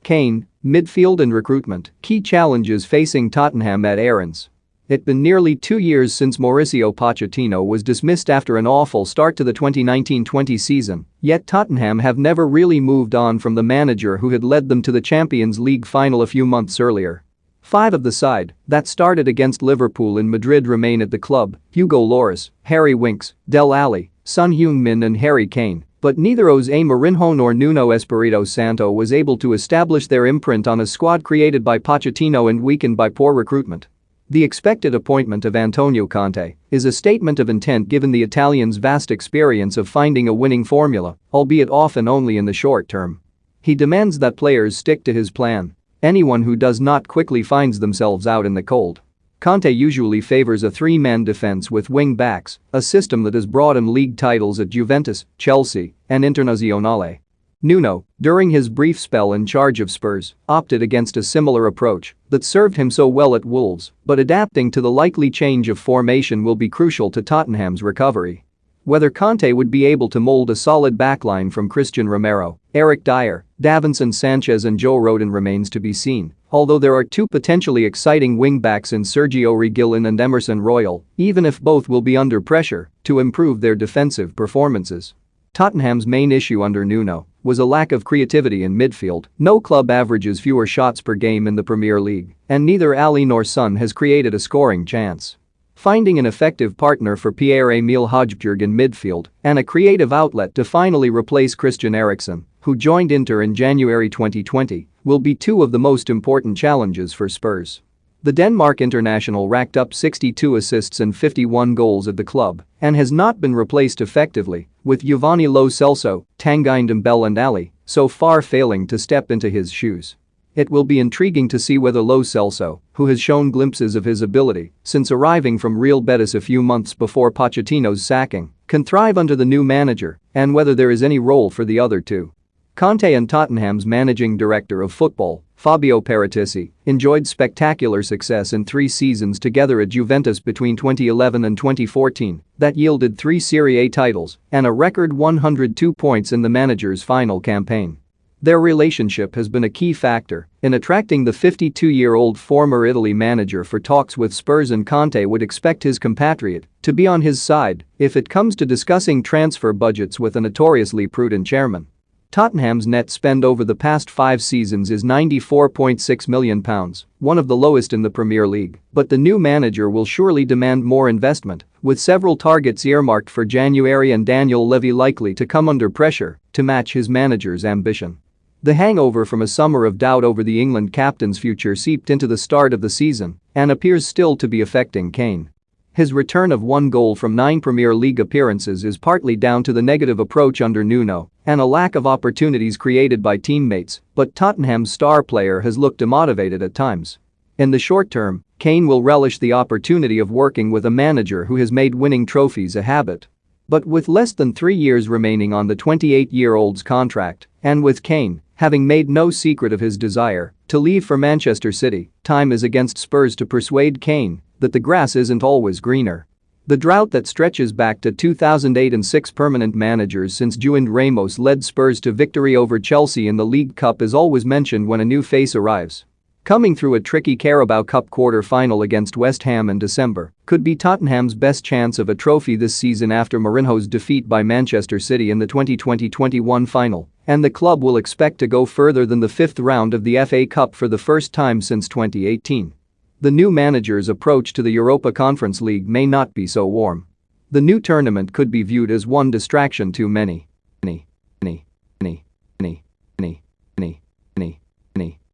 Kane, midfield and recruitment, key challenges facing Tottenham at Aarons. It's been nearly 2 years since Mauricio Pochettino was dismissed after an awful start to the 2019-20 season, yet Tottenham have never really moved on from the manager who had led them to the Champions League final a few months earlier. 5 of the side that started against Liverpool in Madrid remain at the club: Hugo Lloris, Harry Winks, Dele Alli, Son Heung-min and Harry Kane, but neither Jose Mourinho nor Nuno Espirito Santo was able to establish their imprint on a squad created by Pochettino and weakened by poor recruitment. The expected appointment of Antonio Conte is a statement of intent given the Italian's vast experience of finding a winning formula, albeit often only in the short term. He demands that players stick to his plan. Anyone who does not quickly finds themselves out in the cold. Conte usually favors a 3-man defense with wing-backs, a system that has brought him league titles at Juventus, Chelsea, and Internazionale. Nuno, during his brief spell in charge of Spurs, opted against a similar approach that served him so well at Wolves, but adapting to the likely change of formation will be crucial to Tottenham's recovery. Whether Conte would be able to mold a solid backline from Christian Romero, Eric Dyer, Davinson Sanchez and Joe Rodon remains to be seen, although there are 2 potentially exciting wing-backs in Sergio Reguilon and Emerson Royal, even if both will be under pressure to improve their defensive performances. Tottenham's main issue under Nuno was a lack of creativity in midfield. No club averages fewer shots per game in the Premier League, and neither Ali nor Son has created a scoring chance. Finding an effective partner for Pierre-Emile Højbjerg in midfield and a creative outlet to finally replace Christian Eriksen, who joined Inter in January 2020, will be 2 of the most important challenges for Spurs. The Denmark international racked up 62 assists and 51 goals at the club and has not been replaced effectively, with Giovanni Lo Celso, Tanguy Ndombele and Ali so far failing to step into his shoes. It will be intriguing to see whether Lo Celso, who has shown glimpses of his ability since arriving from Real Betis a few months before Pochettino's sacking, can thrive under the new manager and whether there is any role for the other 2. Conte and Tottenham's managing director of football, Fabio Paratici, enjoyed spectacular success in 3 seasons together at Juventus between 2011 and 2014 that yielded 3 Serie A titles and a record 102 points in the manager's final campaign. Their relationship has been a key factor in attracting the 52-year-old former Italy manager for talks with Spurs, and Conte would expect his compatriot to be on his side if it comes to discussing transfer budgets with a notoriously prudent chairman. Tottenham's net spend over the past 5 seasons is £94.6 million, one of the lowest in the Premier League, but the new manager will surely demand more investment, with several targets earmarked for January and Daniel Levy likely to come under pressure to match his manager's ambition. The hangover from a summer of doubt over the England captain's future seeped into the start of the season and appears still to be affecting Kane. His return of 1 goal from 9 Premier League appearances is partly down to the negative approach under Nuno and a lack of opportunities created by teammates, but Tottenham's star player has looked demotivated at times. In the short term, Kane will relish the opportunity of working with a manager who has made winning trophies a habit. But with less than 3 years remaining on the 28-year-old's contract, and with Kane having made no secret of his desire to leave for Manchester City, time is against Spurs to persuade Kane that the grass isn't always greener. The drought that stretches back to 2008 and 6 permanent managers since Juan Ramos led Spurs to victory over Chelsea in the League Cup is always mentioned when a new face arrives. Coming through a tricky Carabao Cup quarter-final against West Ham in December could be Tottenham's best chance of a trophy this season after Mourinho's defeat by Manchester City in the 2020-21 final, and the club will expect to go further than the 5th round of the FA Cup for the first time since 2018. The new manager's approach to the Europa Conference League may not be so warm. The new tournament could be viewed as one distraction too many.